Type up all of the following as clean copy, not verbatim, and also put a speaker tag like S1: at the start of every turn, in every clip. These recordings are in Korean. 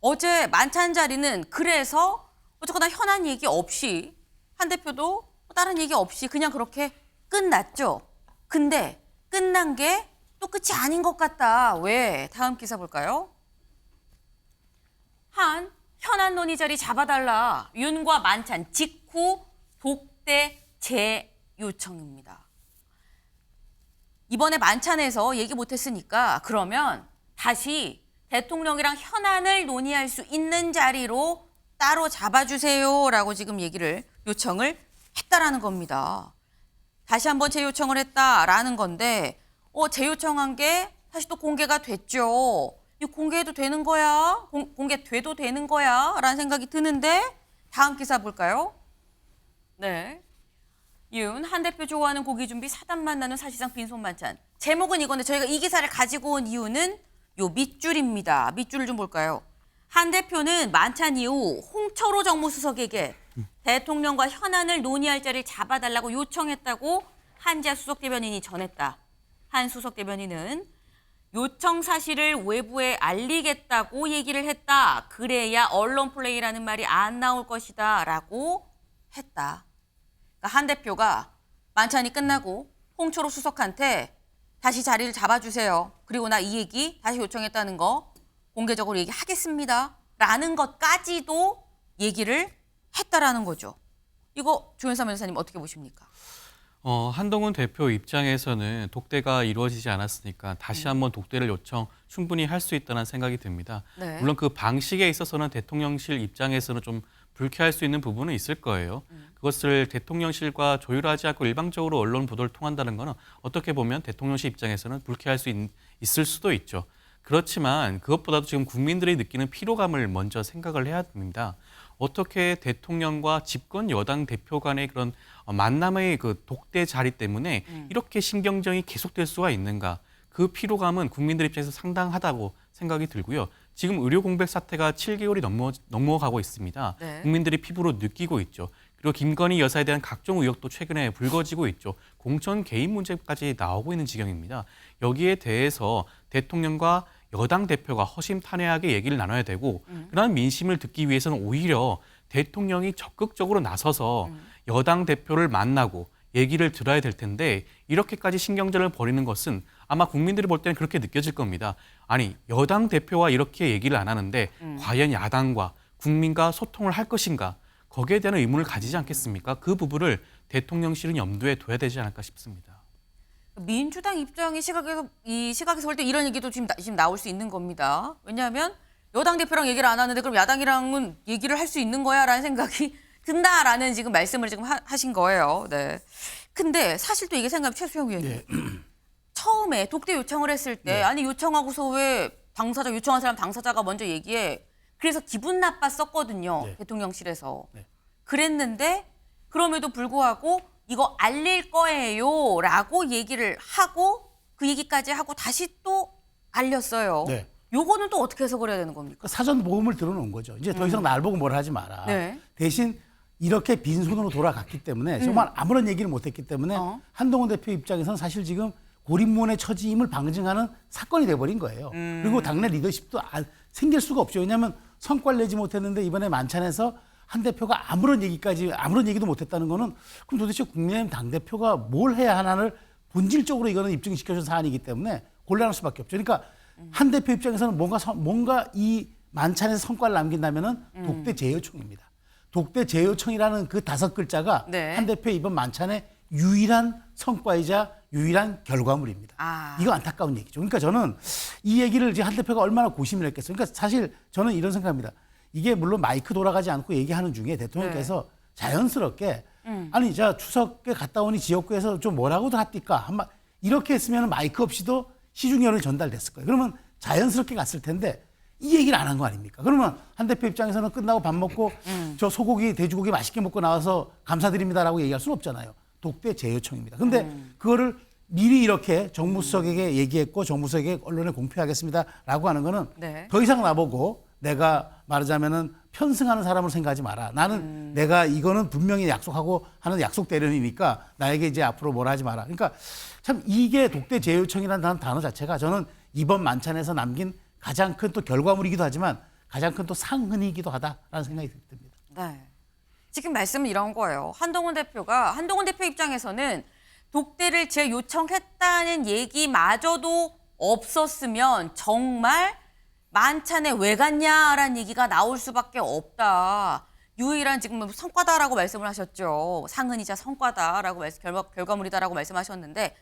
S1: 어제 만찬 자리는 그래서 어쨌거나 현안 얘기 없이 한 대표도 다른 얘기 없이 그냥 그렇게 끝났죠. 근데 끝난 게 또 끝이 아닌 것 같다. 왜? 다음 기사 볼까요? 한 현안 논의 자리 잡아달라. 윤과 만찬 직후 독대 재요청입니다. 이번에 만찬에서 얘기 못했으니까 그러면 다시 대통령이랑 현안을 논의할 수 있는 자리로 따로 잡아주세요라고 지금 요청을 했다라는 겁니다. 다시 한번 재요청을 했다라는 건데 재요청한 게 다시 또 공개가 됐죠. 이 공개해도 되는 거야? 공개돼도 되는 거야? 라는 생각이 드는데 다음 기사 볼까요? 네. 윤 한 대표 좋아하는 고기 준비 사단만 나는 사실상 빈손 만찬. 제목은 이건데 저희가 이 기사를 가지고 온 이유는 요 밑줄입니다. 밑줄을 좀 볼까요? 한 대표는 만찬 이후 홍철호 정무수석에게 대통령과 현안을 논의할 자리를 잡아달라고 요청했다고 한지아 수석대변인이 전했다. 한 수석대변인은 요청 사실을 외부에 알리겠다고 얘기를 했다. 그래야 언론 플레이라는 말이 안 나올 것이다. 라고 했다. 그러니까 한 대표가 만찬이 끝나고 홍철호 수석한테 다시 자리를 잡아주세요. 그리고 나 이 얘기 다시 요청했다는 거 공개적으로 얘기하겠습니다. 라는 것까지도 얘기를 했다라는 거죠. 이거 조현삼 변호사님 어떻게 보십니까?
S2: 한동훈 대표 입장에서는 독대가 이루어지지 않았으니까 다시 한번 독대를 요청 충분히 할 수 있다는 생각이 듭니다.
S1: 네.
S2: 물론 그 방식에 있어서는 대통령실 입장에서는 좀 불쾌할 수 있는 부분은 있을 거예요. 그것을 대통령실과 조율하지 않고 일방적으로 언론 보도를 통한다는 것은 어떻게 보면 대통령실 입장에서는 불쾌할 수 있을 수도 있죠. 그렇지만 그것보다도 지금 국민들이 느끼는 피로감을 먼저 생각을 해야 됩니다. 어떻게 대통령과 집권 여당 대표 간의 그런 만남의 그 독대 자리 때문에 이렇게 신경전이 계속될 수가 있는가. 그 피로감은 국민들 입장에서 상당하다고 생각이 들고요. 지금 의료 공백 사태가 7개월이 넘어가고 있습니다.
S1: 네.
S2: 국민들이 피부로 느끼고 있죠. 그리고 김건희 여사에 대한 각종 의혹도 최근에 불거지고 있죠. 공천 개입 문제까지 나오고 있는 지경입니다. 여기에 대해서 대통령과 여당 대표가 허심탄회하게 얘기를 나눠야 되고 그런 민심을 듣기 위해서는 오히려 대통령이 적극적으로 나서서 여당 대표를 만나고 얘기를 들어야 될 텐데 이렇게까지 신경전을 벌이는 것은 아마 국민들이 볼 때는 그렇게 느껴질 겁니다. 아니 여당 대표와 이렇게 얘기를 안 하는데 과연 야당과 국민과 소통을 할 것인가? 거기에 대한 의문을 가지지 않겠습니까? 그 부분을 대통령실은 염두에 둬야 되지 않을까 싶습니다.
S1: 민주당 입장의 시각에서 볼 때 이런 얘기도 지금 나올 수 있는 겁니다. 왜냐하면 여당 대표랑 얘기를 안 하는데 그럼 야당이랑은 얘기를 할 수 있는 거야라는 생각이 든다라는 지금 말씀을 지금 하신 거예요. 네. 근데 사실 또 이게 생각하면 최수영 의원님
S3: 네.
S1: 처음에 독대 요청을 했을 때 아니 요청하고서 왜 요청한 사람 당사자가 먼저 얘기해. 그래서 기분 나빴었거든요.
S3: 네.
S1: 대통령실에서.
S3: 네.
S1: 그랬는데 그럼에도 불구하고 이거 알릴 거예요 라고 얘기를 하고 그 얘기까지 하고 다시 또 알렸어요.
S3: 네.
S1: 요거는 또 어떻게 해석을 해야 되는 겁니까?
S3: 사전 모음을 들어놓은 거죠. 이제 더 이상 날 보고 뭘 하지 마라.
S1: 네.
S3: 대신 이렇게 빈손으로 돌아갔기 때문에 정말 아무런 얘기를 못했기 때문에 한동훈 대표 입장에서는 사실 지금 고립문의 처지임을 방증하는 사건이 돼버린 거예요. 그리고 당내 리더십도 생길 수가 없죠. 왜냐하면 성과를 내지 못했는데 이번에 만찬에서 한 대표가 아무런 얘기도 못했다는 거는 그럼 도대체 국민의힘 당대표가 뭘 해야 하나를 본질적으로 이거는 입증시켜준 사안이기 때문에 곤란할 수밖에 없죠. 그러니까 한 대표 입장에서는 뭔가 이 만찬에서 성과를 남긴다면은 독대 재요청입니다. 독대 재요청이라는 그 5글자가
S1: 네.
S3: 한 대표 이번 만찬의 유일한 성과이자 유일한 결과물입니다. 이거 안타까운 얘기죠. 그러니까 저는 이 얘기를 이제 한 대표가 얼마나 고심을 했겠어요. 그러니까 사실 저는 이런 생각합니다. 이게 물론 마이크 돌아가지 않고 얘기하는 중에 대통령께서 자연스럽게 아니 자 추석에 갔다 오니 지역구에서 좀 뭐라고도 합니까? 이렇게 했으면 마이크 없이도 시중 여론이 전달됐을 거예요. 그러면 자연스럽게 갔을 텐데 이 얘기를 안 한 거 아닙니까? 그러면 한 대표 입장에서는 끝나고 밥 먹고 저 소고기, 돼지고기 맛있게 먹고 나와서 감사드립니다라고 얘기할 수는 없잖아요. 독대 재요청입니다. 근데 그거를 미리 이렇게 정무수석에게 얘기했고 정무수석에게 언론에 공표하겠습니다라고 하는 거는
S1: 네.
S3: 더 이상 나보고 내가 말하자면은 편승하는 사람으로 생각하지 마라. 나는 내가 이거는 분명히 약속하고 하는 약속 대련이니까 나에게 이제 앞으로 뭐라 하지 마라. 그러니까 참 이게 독대 재요청이라는 단어 자체가 저는 이번 만찬에서 남긴 가장 큰 또 결과물이기도 하지만 가장 큰 또 상흔이기도 하다라는 생각이 듭니다.
S1: 네. 지금 말씀은 이런 거예요. 한동훈 대표 입장에서는 독대를 재요청했다는 얘기마저도 없었으면 정말 만찬에 왜 갔냐라는 얘기가 나올 수밖에 없다. 유일한 지금 성과다라고 말씀을 하셨죠. 상흔이자 성과다라고 결과물이다라고 말씀하셨는데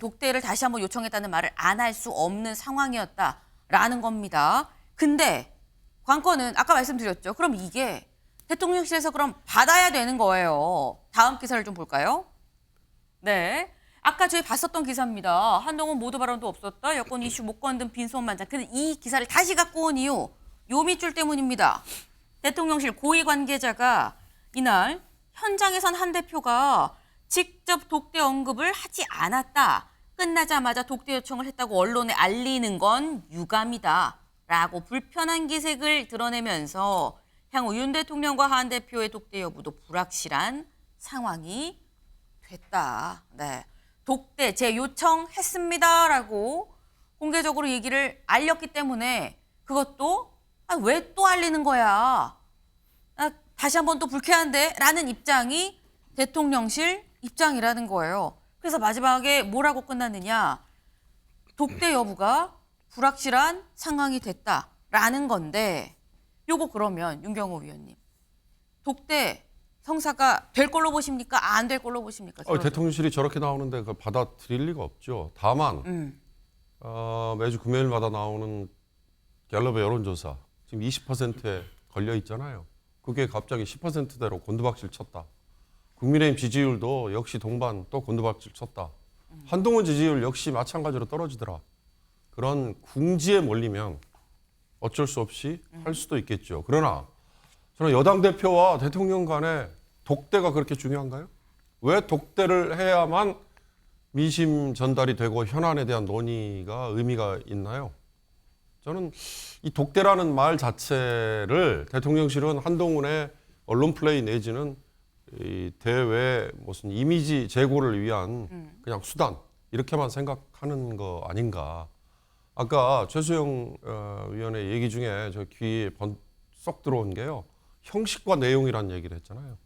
S1: 독대를 다시 한번 요청했다는 말을 안 할 수 없는 상황이었다라는 겁니다. 근데 관건은 아까 말씀드렸죠. 그럼 이게 대통령실에서 그럼 받아야 되는 거예요. 다음 기사를 좀 볼까요? 네. 아까 저희 봤었던 기사입니다. 한동훈 모두 발언도 없었다. 여권 이슈 못 건든 빈손만장. 근데 이 기사를 다시 갖고 온 이유 요 밑줄 때문입니다. 대통령실 고위 관계자가 이날 현장에선 한 대표가 직접 독대 언급을 하지 않았다. 끝나자마자 독대 요청을 했다고 언론에 알리는 건 유감이다. 라고 불편한 기색을 드러내면서 향후 윤 대통령과 한 대표의 독대 여부도 불확실한 상황이 됐다. 네. 독대 재요청했습니다라고 공개적으로 얘기를 알렸기 때문에 그것도 왜 또 알리는 거야? 다시 한번 또 불쾌한데? 라는 입장이 대통령실 입장이라는 거예요. 그래서 마지막에 뭐라고 끝났느냐? 독대 여부가 불확실한 상황이 됐다라는 건데 요거 그러면 윤경호 위원님 독대 성사가 될 걸로 보십니까? 안 될 걸로 보십니까?
S4: 대통령실이 저렇게 나오는데 그걸 받아들일 리가 없죠. 다만 매주 금요일마다 나오는 갤럽의 여론조사 지금 20%에 걸려 있잖아요. 그게 갑자기 10%대로 곤두박질 쳤다. 국민의힘 지지율도 역시 동반 또 곤두박질 쳤다. 한동훈 지지율 역시 마찬가지로 떨어지더라. 그런 궁지에 몰리면 어쩔 수 없이 할 수도 있겠죠. 그러나 저는 여당 대표와 대통령 간에 독대가 그렇게 중요한가요? 왜 독대를 해야만 민심 전달이 되고 현안에 대한 논의가 의미가 있나요? 저는 이 독대라는 말 자체를 대통령실은 한동훈의 언론 플레이 내지는 이 대외 무슨 이미지 제고를 위한 그냥 수단 이렇게만 생각하는 거 아닌가. 아까 최수영 위원의 얘기 중에 저 귀에 쏙 들어온 게요. 형식과 내용이라는 얘기를 했잖아요.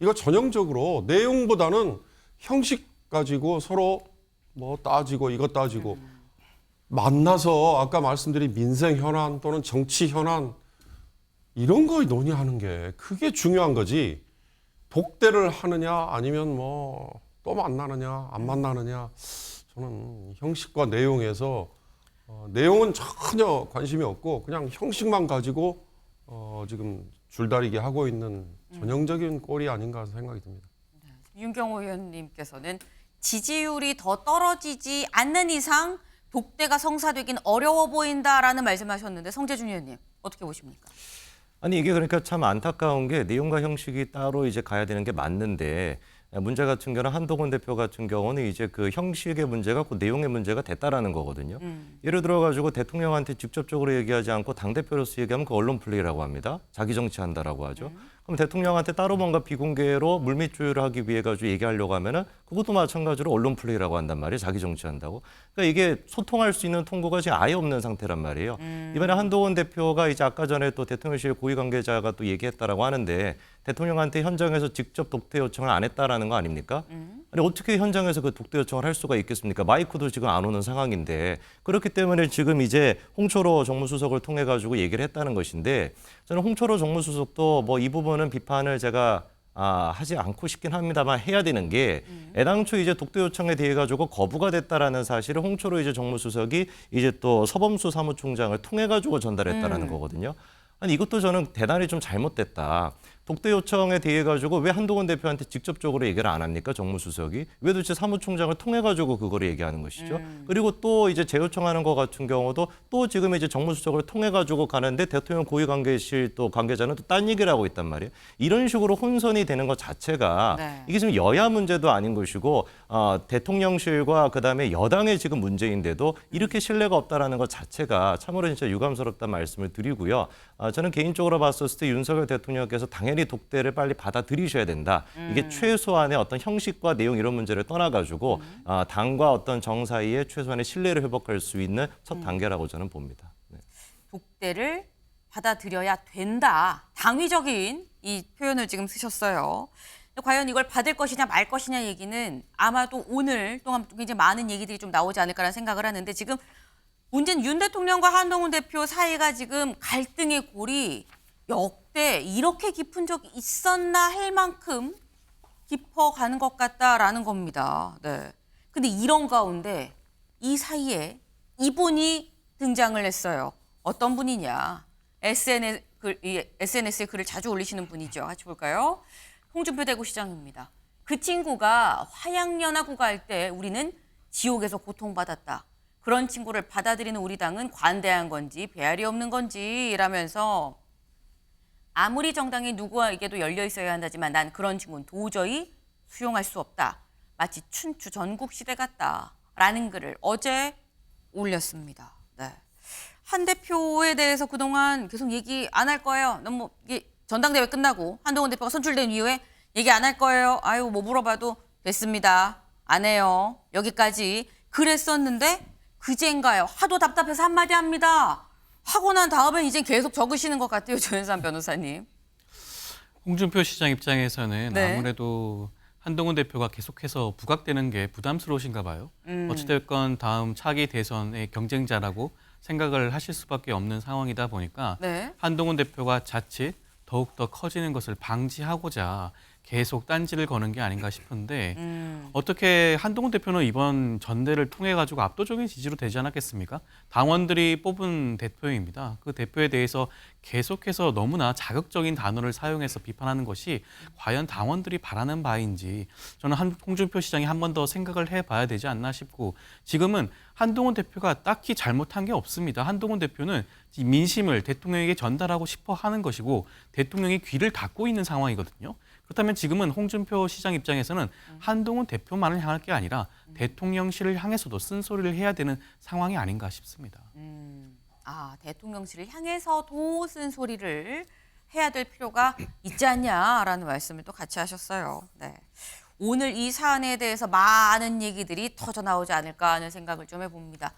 S4: 이거 전형적으로 내용보다는 형식 가지고 서로 뭐 따지고 이거 따지고 만나서 아까 말씀드린 민생 현안 또는 정치 현안 이런 거 논의하는 게 그게 중요한 거지. 독대를 하느냐 아니면 뭐 또 만나느냐 안 만나느냐 저는 형식과 내용에서 내용은 전혀 관심이 없고 그냥 형식만 가지고 지금 줄다리기 하고 있는 전형적인 꼴이 아닌가 생각이 듭니다.
S1: 윤경호 의원님께서는 지지율이 더 떨어지지 않는 이상 독대가 성사되긴 어려워 보인다라는 말씀하셨는데 성재준 의원님 어떻게 보십니까?
S5: 아니 이게 그러니까 참 안타까운 게 내용과 형식이 따로 이제 가야 되는 게 맞는데 문제 같은 경우는 한동훈 대표 같은 경우는 이제 그 형식의 문제가 그 내용의 문제가 됐다라는 거거든요. 예를 들어가지고 대통령한테 직접적으로 얘기하지 않고 당대표로서 얘기하면 그 언론 플레이라고 합니다. 자기 정치한다라고 하죠. 그럼 대통령한테 따로 뭔가 비공개로 물밑 조율을 하기 위해 가지고 얘기하려고 하면은 그것도 마찬가지로 언론 플레이라고 한단 말이에요. 자기 정치한다고. 그러니까 이게 소통할 수 있는 통로가 지금 아예 없는 상태란 말이에요. 이번에 한동훈 대표가 이제 아까 전에 또 대통령실 고위 관계자가 또 얘기했다라고 하는데 대통령한테 현장에서 직접 독대 요청을 안 했다라는 거 아닙니까? 아니 어떻게 현장에서 그 독대 요청을 할 수가 있겠습니까? 마이크도 지금 안 오는 상황인데 그렇기 때문에 지금 이제 홍철호 정무수석을 통해 가지고 얘기를 했다는 것인데 저는 홍철호 정무수석도 뭐 이 부분은 비판을 제가 하지 않고 싶긴 합니다만 해야 되는 게 애당초 이제 독대 요청에 대해 가지고 거부가 됐다라는 사실을 홍철호 이제 정무수석이 이제 또 서범수 사무총장을 통해 가지고 전달했다라는 거거든요. 아니 이것도 저는 대단히 좀 잘못됐다. 독대 요청에 대해 가지고 왜 한동훈 대표한테 직접적으로 얘기를 안 합니까? 정무수석이 왜 도대체 사무총장을 통해 가지고 그거를 얘기하는 것이죠. 그리고 또 이제 재요청하는 것 같은 경우도 또 지금 이제 정무수석을 통해 가지고 가는데 대통령 고위관계실 또 관계자는 또 딴 얘기를 하고 있단 말이에요. 이런 식으로 혼선이 되는 것 자체가
S1: 네.
S5: 이게 지금 여야 문제도 아닌 것이고 대통령실과 그다음에 여당의 지금 문제인데도 이렇게 신뢰가 없다라는 것 자체가 참으로 진짜 유감스럽다는 말씀을 드리고요. 저는 개인적으로 봤었을 때 윤석열 대통령께서 당연히 독대를 빨리 받아들이셔야 된다. 이게 최소한의 어떤 형식과 내용 이런 문제를 떠나가지고 당과 어떤 정 사이에 최소한의 신뢰를 회복할 수 있는 첫 단계라고 저는 봅니다. 네.
S1: 독대를 받아들여야 된다. 당위적인 이 표현을 지금 쓰셨어요. 과연 이걸 받을 것이냐 말 것이냐 얘기는 아마도 오늘 동안 굉장히 많은 얘기들이 좀 나오지 않을까라는 생각을 하는데 지금 문재인 윤 대통령과 한동훈 대표 사이가 지금 갈등의 골이 역대 이렇게 깊은 적이 있었나 할 만큼 깊어가는 것 같다라는 겁니다. 네. 근데 이런 가운데 이 사이에 이분이 등장을 했어요. 어떤 분이냐? SNS에 글을 자주 올리시는 분이죠. 같이 볼까요? 홍준표 대구시장입니다. 그 친구가 화양연화 갈 때 우리는 지옥에서 고통받았다. 그런 친구를 받아들이는 우리 당은 관대한 건지 배알이 없는 건지 라면서 아무리 정당이 누구에게도 열려 있어야 한다지만 난 그런 친구는 도저히 수용할 수 없다. 마치 춘추 전국시대 같다라는 글을 어제 올렸습니다. 네. 한 대표에 대해서 그동안 계속 얘기 안 할 거예요. 너무 이게 전당대회 끝나고 한동훈 대표가 선출된 이후에 얘기 안 할 거예요. 아유 뭐 물어봐도 됐습니다. 안 해요. 여기까지 그랬었는데 그젠가요. 하도 답답해서 한마디 합니다. 하고 난 다음엔 이제 계속 적으시는 것 같아요. 조현산 변호사님.
S2: 홍준표 시장 입장에서는
S1: 네.
S2: 아무래도 한동훈 대표가 계속해서 부각되는 게 부담스러우신가 봐요. 어찌됐건 다음 차기 대선의 경쟁자라고 생각을 하실 수밖에 없는 상황이다 보니까
S1: 네.
S2: 한동훈 대표가 자칫 더욱더 커지는 것을 방지하고자 계속 딴지를 거는 게 아닌가 싶은데 어떻게 한동훈 대표는 이번 전대를 통해 가지고 압도적인 지지로 되지 않았겠습니까? 당원들이 뽑은 대표입니다. 그 대표에 대해서 계속해서 너무나 자극적인 단어를 사용해서 비판하는 것이 과연 당원들이 바라는 바인지 저는 홍준표 시장이 한 번 더 생각을 해봐야 되지 않나 싶고 지금은 한동훈 대표가 딱히 잘못한 게 없습니다. 한동훈 대표는 민심을 대통령에게 전달하고 싶어 하는 것이고 대통령이 귀를 닫고 있는 상황이거든요. 그렇다면 지금은 홍준표 시장 입장에서는 한동훈 대표만을 향할 게 아니라 대통령실을 향해서도 쓴소리를 해야 되는 상황이 아닌가 싶습니다.
S1: 대통령실을 향해서도 쓴소리를 해야 될 필요가 있지 않냐라는 말씀을 또 같이 하셨어요. 네. 오늘 이 사안에 대해서 많은 얘기들이 터져 나오지 않을까 하는 생각을 좀 해봅니다.